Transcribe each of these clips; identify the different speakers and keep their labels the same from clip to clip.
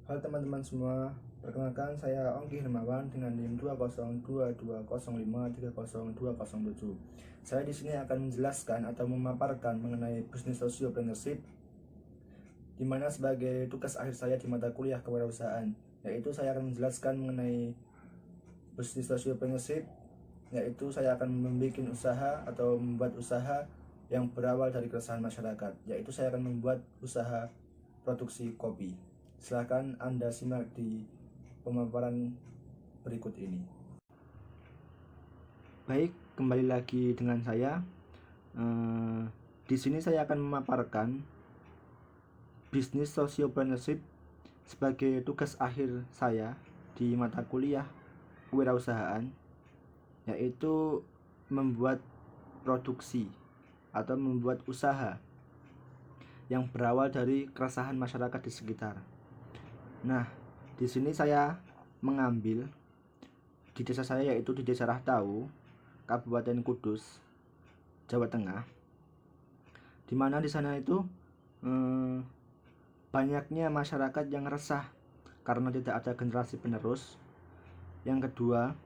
Speaker 1: Halo teman-teman semua, perkenalkan saya Ongki Hermawan dengan NIM 20220053027. Saya di sini akan menjelaskan atau memaparkan mengenai bisnis sociopreneurship, di mana sebagai tugas akhir saya di mata kuliah kewirausahaan, yaitu saya akan menjelaskan mengenai bisnis sociopreneurship, yaitu saya akan membuat usaha atau membuat usaha yang berawal dari keresahan masyarakat, yaitu saya akan membuat usaha produksi kopi. Silahkan Anda simak di pemaparan berikut ini. Baik, kembali lagi dengan saya. Di sini saya akan memaparkan bisnis sociopreneurship sebagai tugas akhir saya di mata kuliah kewirausahaan, yaitu membuat produksi atau membuat usaha yang berawal dari keresahan masyarakat di sekitar. Nah, di sini saya mengambil di desa saya, yaitu di Desa Rahtau, Kabupaten Kudus, Jawa Tengah, di mana di sana itu banyaknya masyarakat yang resah karena tidak ada generasi penerus. Yang kedua,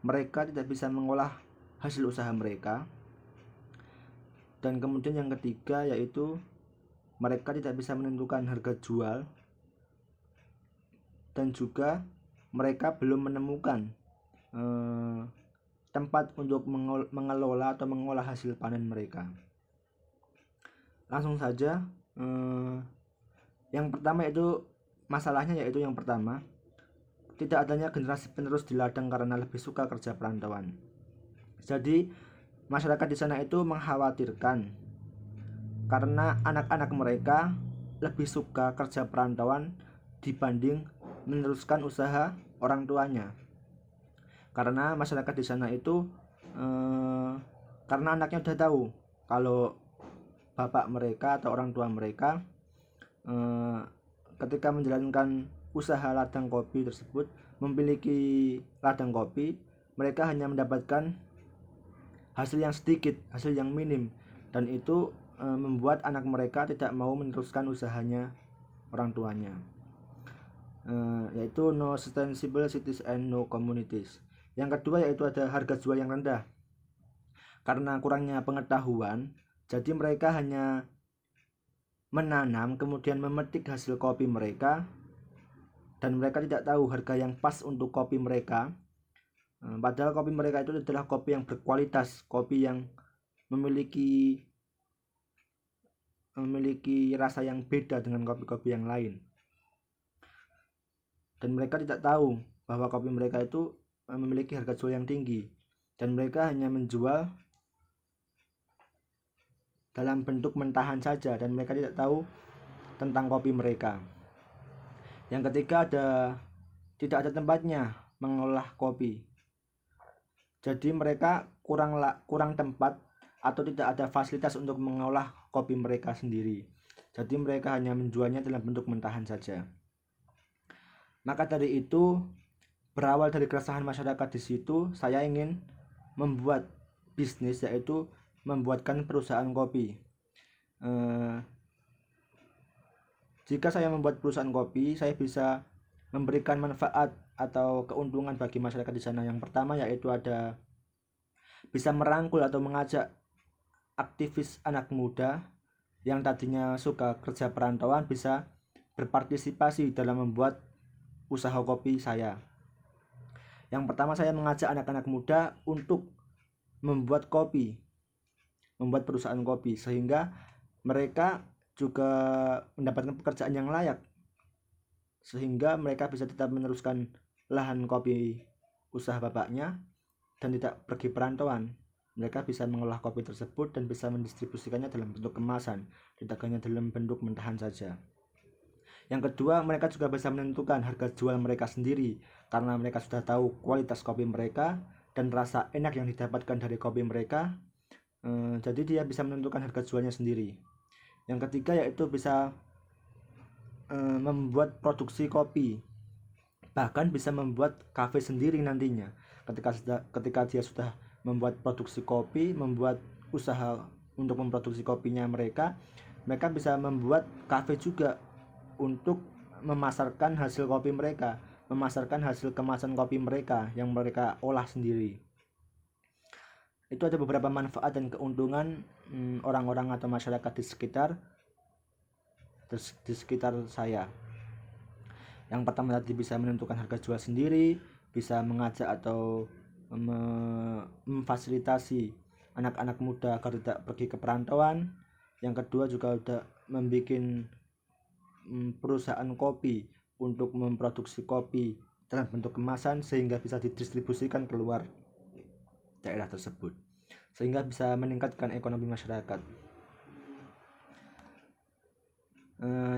Speaker 1: mereka tidak bisa mengolah hasil usaha mereka. Dan kemudian yang ketiga, yaitu mereka tidak bisa menentukan harga jual, dan juga mereka belum menemukan tempat untuk mengelola atau mengolah hasil panen mereka. Langsung saja, yang pertama yaitu masalahnya, yaitu yang pertama, tidak adanya generasi penerus di ladang karena lebih suka kerja perantauan. Jadi masyarakat di sana itu mengkhawatirkan karena anak-anak mereka lebih suka kerja perantauan dibanding meneruskan usaha orang tuanya. Karena masyarakat di sana itu karena anaknya udah tahu kalau bapak mereka atau orang tua mereka ketika menjalankan usaha ladang kopi tersebut, memiliki ladang kopi, mereka hanya mendapatkan hasil yang sedikit, hasil yang minim, dan itu membuat anak mereka tidak mau meneruskan usahanya orang tuanya, yaitu no sustainable cities and no communities. Yang kedua yaitu ada harga jual yang rendah. Karena kurangnya pengetahuan, jadi mereka hanya menanam kemudian memetik hasil kopi mereka, dan mereka tidak tahu harga yang pas untuk kopi mereka. Padahal kopi mereka itu adalah kopi yang berkualitas, kopi yang memiliki rasa yang beda dengan kopi-kopi yang lain. Dan mereka tidak tahu bahwa kopi mereka itu memiliki harga jual yang tinggi, dan mereka hanya menjual dalam bentuk mentahan saja, dan mereka tidak tahu tentang kopi mereka. Yang ketiga, tidak ada tempatnya mengolah kopi. Jadi mereka kurang tempat atau tidak ada fasilitas untuk mengolah kopi mereka sendiri. Jadi mereka hanya menjualnya dalam bentuk mentahan saja. Maka dari itu, berawal dari keresahan masyarakat di situ, saya ingin membuat bisnis, yaitu membuatkan perusahaan kopi. Jika saya membuat perusahaan kopi, saya bisa memberikan manfaat atau keuntungan bagi masyarakat di sana. Yang pertama yaitu ada bisa merangkul atau mengajak aktivis anak muda yang tadinya suka kerja perantauan bisa berpartisipasi dalam membuat usaha kopi saya. Yang pertama, saya mengajak anak-anak muda untuk membuat kopi, membuat perusahaan kopi, sehingga mereka juga mendapatkan pekerjaan yang layak, sehingga mereka bisa tetap meneruskan lahan kopi usaha bapaknya dan tidak pergi perantauan. Mereka bisa mengolah kopi tersebut dan bisa mendistribusikannya dalam bentuk kemasan, tidak hanya dalam bentuk mentahan saja. Yang kedua, mereka juga bisa menentukan harga jual mereka sendiri karena mereka sudah tahu kualitas kopi mereka dan rasa enak yang didapatkan dari kopi mereka. Jadi dia bisa menentukan harga jualnya sendiri. Yang ketiga yaitu bisa membuat produksi kopi, bahkan bisa membuat kafe sendiri nantinya. Ketika dia sudah membuat produksi kopi, membuat usaha untuk memproduksi kopinya mereka bisa membuat kafe juga untuk memasarkan hasil kopi mereka, memasarkan hasil kemasan kopi mereka yang mereka olah sendiri. Itu ada beberapa manfaat dan keuntungan orang-orang atau masyarakat di sekitar saya. Yang pertama tadi bisa menentukan harga jual sendiri, bisa mengajak atau memfasilitasi anak-anak muda agar tidak pergi ke perantauan. Yang kedua juga udah membuat perusahaan kopi untuk memproduksi kopi dalam bentuk kemasan sehingga bisa didistribusikan keluar daerah tersebut, sehingga bisa meningkatkan ekonomi masyarakat.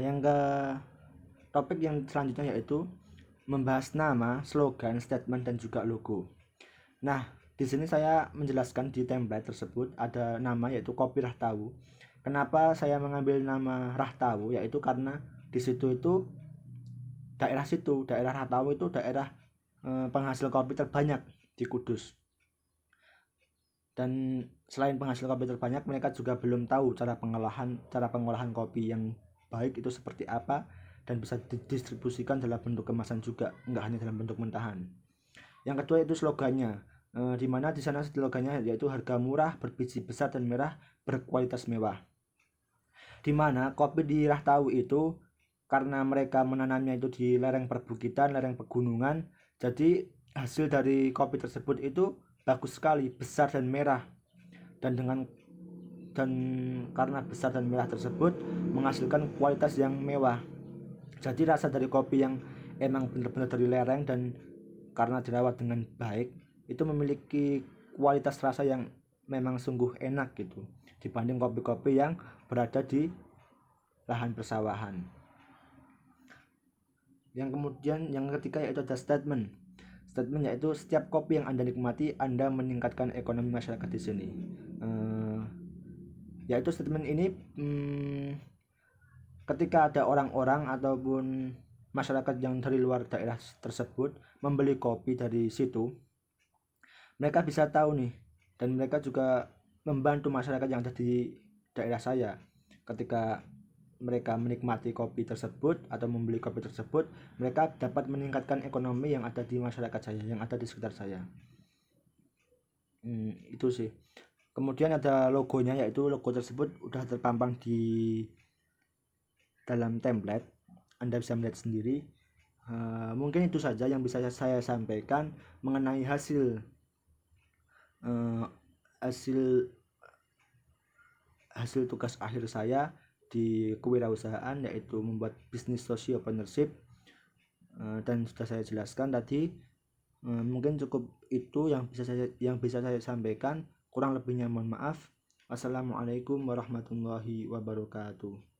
Speaker 1: Yang ke topik yang selanjutnya yaitu membahas nama, slogan, statement, dan juga logo. Nah, di sini saya menjelaskan di template tersebut ada nama yaitu Kopi Rahtawu. Kenapa saya mengambil nama Rahtawu? Yaitu karena di situ itu daerah Rahtawu itu daerah penghasil kopi terbanyak di Kudus. Dan selain penghasil kopi terbanyak, mereka juga belum tahu cara pengolahan kopi yang baik itu seperti apa dan bisa didistribusikan dalam bentuk kemasan juga, enggak hanya dalam bentuk mentahan. Yang kedua itu slogannya, di mana di sana slogannya yaitu harga murah, berbiji besar dan merah, berkualitas mewah. Di mana kopi di Rahtawu itu karena mereka menanamnya itu di lereng perbukitan, lereng pegunungan, jadi hasil dari kopi tersebut itu bagus sekali, besar dan merah. Dan karena besar dan merah tersebut menghasilkan kualitas yang mewah. Jadi rasa dari kopi yang emang benar-benar dari lereng dan karena dirawat dengan baik itu memiliki kualitas rasa yang memang sungguh enak gitu, dibanding kopi-kopi yang berada di lahan persawahan. Yang ketiga yaitu ada statement yaitu setiap kopi yang Anda nikmati, Anda meningkatkan ekonomi masyarakat di sini. Yaitu statement ini ketika ada orang-orang ataupun masyarakat yang dari luar daerah tersebut membeli kopi dari situ, mereka bisa tahu nih, dan mereka juga membantu masyarakat yang ada di daerah saya. Ketika mereka menikmati kopi tersebut atau membeli kopi tersebut, mereka dapat meningkatkan ekonomi yang ada di masyarakat saya, yang ada di sekitar saya. Itu sih. Kemudian ada logonya, yaitu logo tersebut udah terpampang di dalam template, Anda bisa melihat sendiri. Mungkin itu saja yang bisa saya sampaikan mengenai hasil tugas akhir saya di kewirausahaan, yaitu membuat bisnis sosiopreneurship, dan sudah saya jelaskan tadi. Mungkin cukup itu yang bisa saya sampaikan, kurang lebihnya mohon maaf. Wassalamualaikum warahmatullahi wabarakatuh.